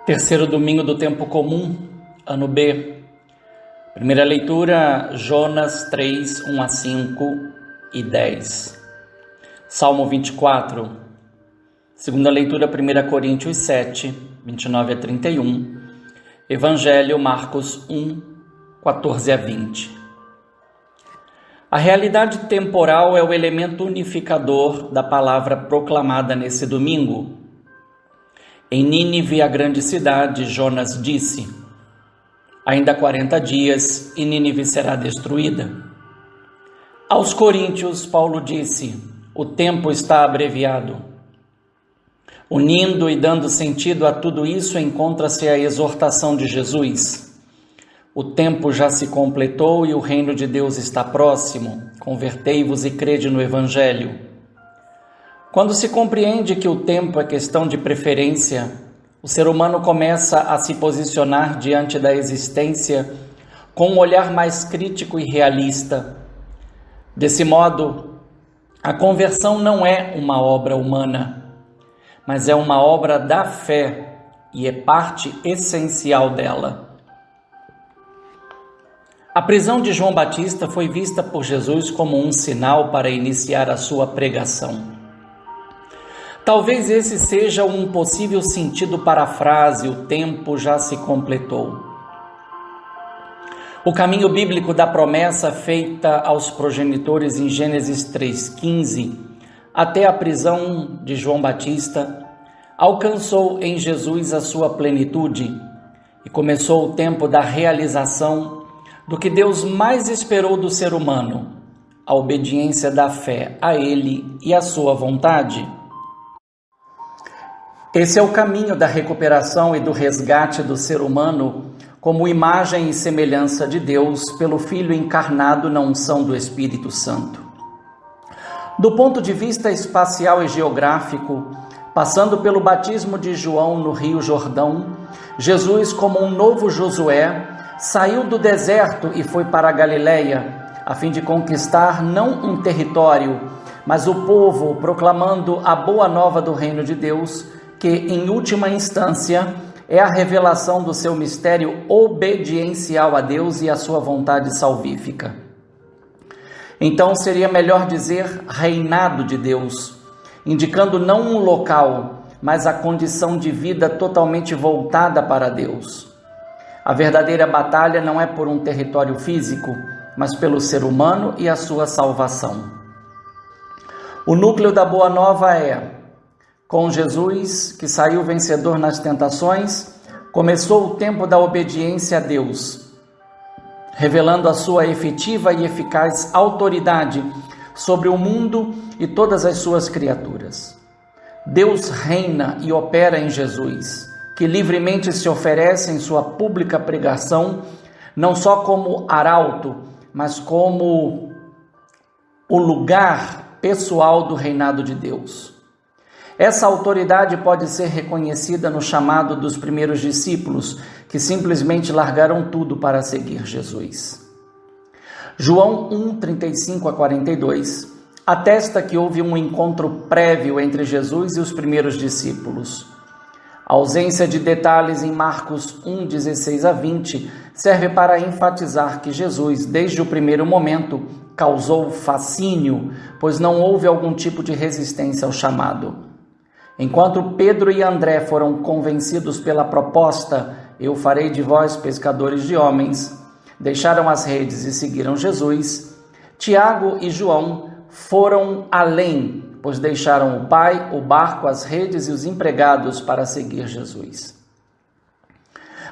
Terceiro domingo do tempo comum, ano B. Primeira leitura, Jonas 3, 1 a 5 e 10. Salmo 24. Segunda leitura, 1 Coríntios 7, 29 a 31. Evangelho, Marcos 1, 14 a 20. A realidade temporal é o elemento unificador da palavra proclamada nesse domingo. Em Nínive, a grande cidade, Jonas disse: ainda 40 dias e Nínive será destruída. Aos Coríntios, Paulo disse: o tempo está abreviado. Unindo e dando sentido a tudo isso, encontra-se a exortação de Jesus. O tempo já se completou e o reino de Deus está próximo. Convertei-vos e crede no Evangelho. Quando se compreende que o tempo é questão de preferência, o ser humano começa a se posicionar diante da existência com um olhar mais crítico e realista. Desse modo, a conversão não é uma obra humana, mas é uma obra da fé e é parte essencial dela. A prisão de João Batista foi vista por Jesus como um sinal para iniciar a sua pregação. Talvez esse seja um possível sentido para a frase: o tempo já se completou. O caminho bíblico da promessa feita aos progenitores em Gênesis 3,15 até a prisão de João Batista alcançou em Jesus a sua plenitude e começou o tempo da realização do que Deus mais esperou do ser humano: a obediência da fé a Ele e a sua vontade. Esse é o caminho da recuperação e do resgate do ser humano como imagem e semelhança de Deus pelo Filho encarnado na unção do Espírito Santo. Do ponto de vista espacial e geográfico, passando pelo batismo de João no Rio Jordão, Jesus, como um novo Josué, saiu do deserto e foi para a Galileia, a fim de conquistar não um território, mas o povo, proclamando a boa nova do reino de Deus, que, em última instância, é a revelação do seu mistério obediencial a Deus e à sua vontade salvífica. Então, seria melhor dizer reinado de Deus, indicando não um local, mas a condição de vida totalmente voltada para Deus. A verdadeira batalha não é por um território físico, mas pelo ser humano e a sua salvação. O núcleo da Boa Nova é: com Jesus, que saiu vencedor nas tentações, começou o tempo da obediência a Deus, revelando a sua efetiva e eficaz autoridade sobre o mundo e todas as suas criaturas. Deus reina e opera em Jesus, que livremente se oferece em sua pública pregação, não só como arauto, mas como o lugar pessoal do reinado de Deus. Essa autoridade pode ser reconhecida no chamado dos primeiros discípulos, que simplesmente largaram tudo para seguir Jesus. João 1, 35 a 42 atesta que houve um encontro prévio entre Jesus e os primeiros discípulos. A ausência de detalhes em Marcos 1, 16 a 20 serve para enfatizar que Jesus, desde o primeiro momento, causou fascínio, pois não houve algum tipo de resistência ao chamado. Enquanto Pedro e André foram convencidos pela proposta: eu farei de vós pescadores de homens, deixaram as redes e seguiram Jesus, Tiago e João foram além, pois deixaram o pai, o barco, as redes e os empregados para seguir Jesus.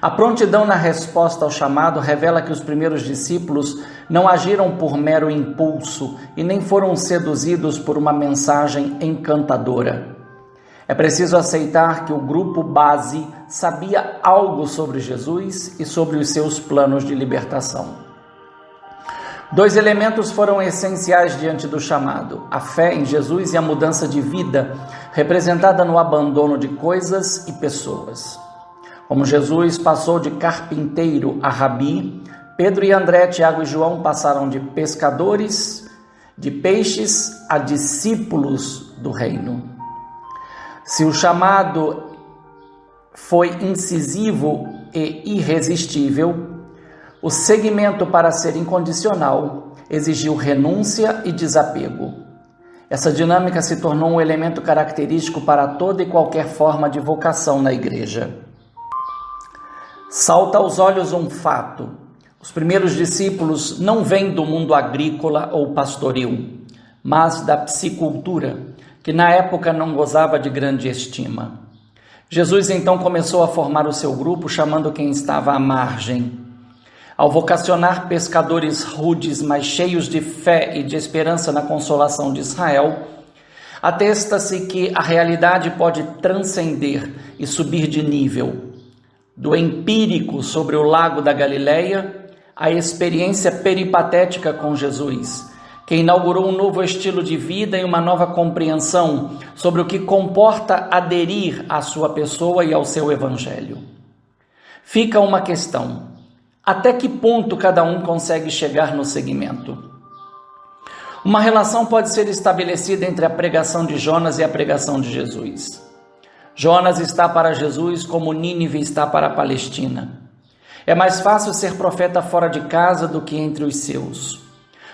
A prontidão na resposta ao chamado revela que os primeiros discípulos não agiram por mero impulso e nem foram seduzidos por uma mensagem encantadora. É preciso aceitar que o grupo base sabia algo sobre Jesus e sobre os seus planos de libertação. Dois elementos foram essenciais diante do chamado: a fé em Jesus e a mudança de vida, representada no abandono de coisas e pessoas. Como Jesus passou de carpinteiro a rabi, Pedro e André, Tiago e João passaram de pescadores de peixes a discípulos do reino. Se o chamado foi incisivo e irresistível, o seguimento para ser incondicional exigiu renúncia e desapego. Essa dinâmica se tornou um elemento característico para toda e qualquer forma de vocação na igreja. Salta aos olhos um fato: os primeiros discípulos não vêm do mundo agrícola ou pastoril, mas da psicultura, que na época não gozava de grande estima. Jesus então começou a formar o seu grupo, chamando quem estava à margem. Ao vocacionar pescadores rudes, mas cheios de fé e de esperança na consolação de Israel, atesta-se que a realidade pode transcender e subir de nível. Do empírico sobre o lago da Galileia, à experiência peripatética com Jesus, que inaugurou um novo estilo de vida e uma nova compreensão sobre o que comporta aderir à sua pessoa e ao seu evangelho. Fica uma questão: até que ponto cada um consegue chegar no seguimento? Uma relação pode ser estabelecida entre a pregação de Jonas e a pregação de Jesus. Jonas está para Jesus como Nínive está para a Palestina. É mais fácil ser profeta fora de casa do que entre os seus.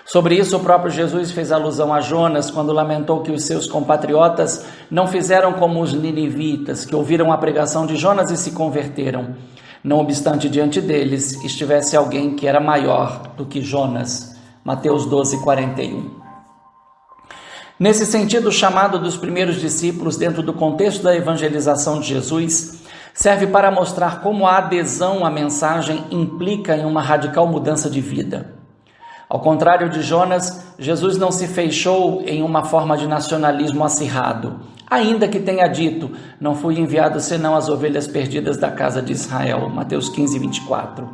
Sobre isso, o próprio Jesus fez alusão a Jonas quando lamentou que os seus compatriotas não fizeram como os ninivitas, que ouviram a pregação de Jonas e se converteram. Não obstante, diante deles estivesse alguém que era maior do que Jonas. Mateus 12:41. Nesse sentido, o chamado dos primeiros discípulos dentro do contexto da evangelização de Jesus serve para mostrar como a adesão à mensagem implica em uma radical mudança de vida. Ao contrário de Jonas, Jesus não se fechou em uma forma de nacionalismo acirrado, ainda que tenha dito: não fui enviado senão as ovelhas perdidas da casa de Israel. Mateus 15:24.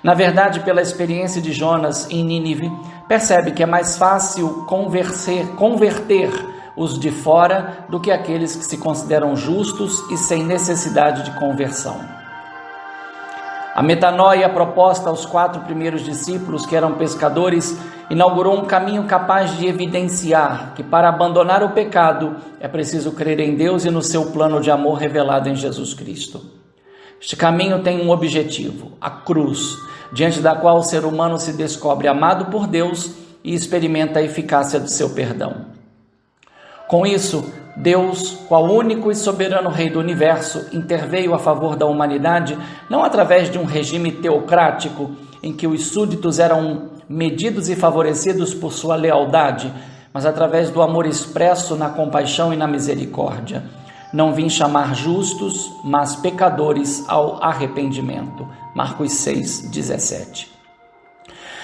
Na verdade, pela experiência de Jonas em Nínive, percebe que é mais fácil converter os de fora do que aqueles que se consideram justos e sem necessidade de conversão. A metanoia proposta aos 4 primeiros discípulos, que eram pescadores, inaugurou um caminho capaz de evidenciar que para abandonar o pecado é preciso crer em Deus e no seu plano de amor revelado em Jesus Cristo. Este caminho tem um objetivo: a cruz, diante da qual o ser humano se descobre amado por Deus e experimenta a eficácia do seu perdão. Com isso, Deus, qual único e soberano Rei do Universo, interveio a favor da humanidade, não através de um regime teocrático em que os súditos eram medidos e favorecidos por sua lealdade, mas através do amor expresso na compaixão e na misericórdia. Não vim chamar justos, mas pecadores ao arrependimento. Marcos 6:17.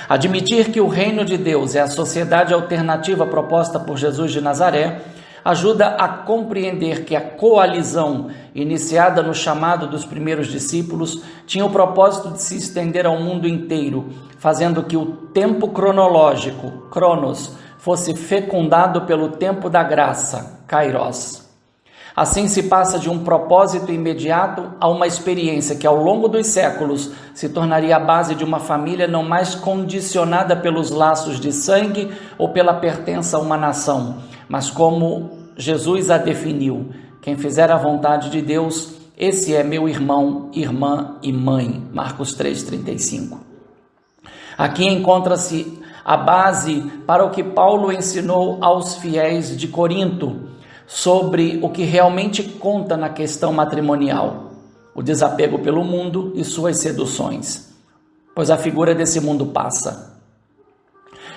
Admitir que o reino de Deus é a sociedade alternativa proposta por Jesus de Nazaré ajuda a compreender que a coalizão, iniciada no chamado dos primeiros discípulos, tinha o propósito de se estender ao mundo inteiro, fazendo que o tempo cronológico, Cronos, fosse fecundado pelo tempo da graça, Kairos. Assim se passa de um propósito imediato a uma experiência que, ao longo dos séculos, se tornaria a base de uma família não mais condicionada pelos laços de sangue ou pela pertença a uma nação, mas como Jesus a definiu: quem fizer a vontade de Deus, esse é meu irmão, irmã e mãe. Marcos 3:35. Aqui encontra-se a base para o que Paulo ensinou aos fiéis de Corinto sobre o que realmente conta na questão matrimonial: o desapego pelo mundo e suas seduções, pois a figura desse mundo passa.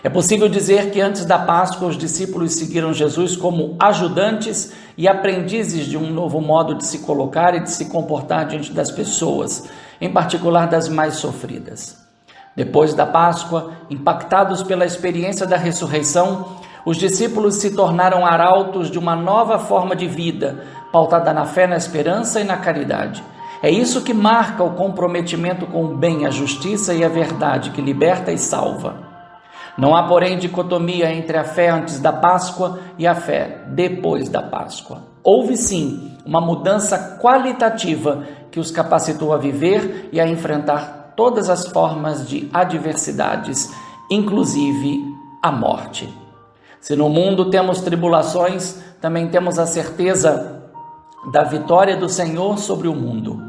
É possível dizer que antes da Páscoa os discípulos seguiram Jesus como ajudantes e aprendizes de um novo modo de se colocar e de se comportar diante das pessoas, em particular das mais sofridas. Depois da Páscoa, impactados pela experiência da ressurreição, os discípulos se tornaram arautos de uma nova forma de vida, pautada na fé, na esperança e na caridade. É isso que marca o comprometimento com o bem, a justiça e a verdade, que liberta e salva. Não há, porém, dicotomia entre a fé antes da Páscoa e a fé depois da Páscoa. Houve, sim, uma mudança qualitativa que os capacitou a viver e a enfrentar todas as formas de adversidades, inclusive a morte. Se no mundo temos tribulações, também temos a certeza da vitória do Senhor sobre o mundo.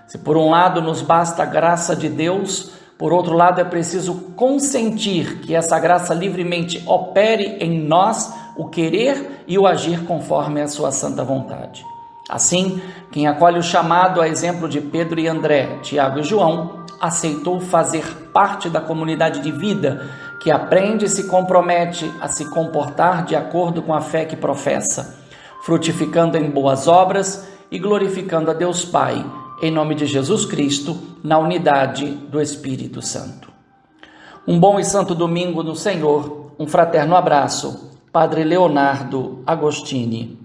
Se por um lado nos basta a graça de Deus, por outro lado é preciso consentir que essa graça livremente opere em nós o querer e o agir conforme a sua santa vontade. Assim, quem acolhe o chamado a exemplo de Pedro e André, Tiago e João, aceitou fazer parte da comunidade de vida que aprende e se compromete a se comportar de acordo com a fé que professa, frutificando em boas obras e glorificando a Deus Pai, em nome de Jesus Cristo, na unidade do Espírito Santo. Um bom e santo domingo no Senhor, um fraterno abraço, Padre Leonardo Agostini.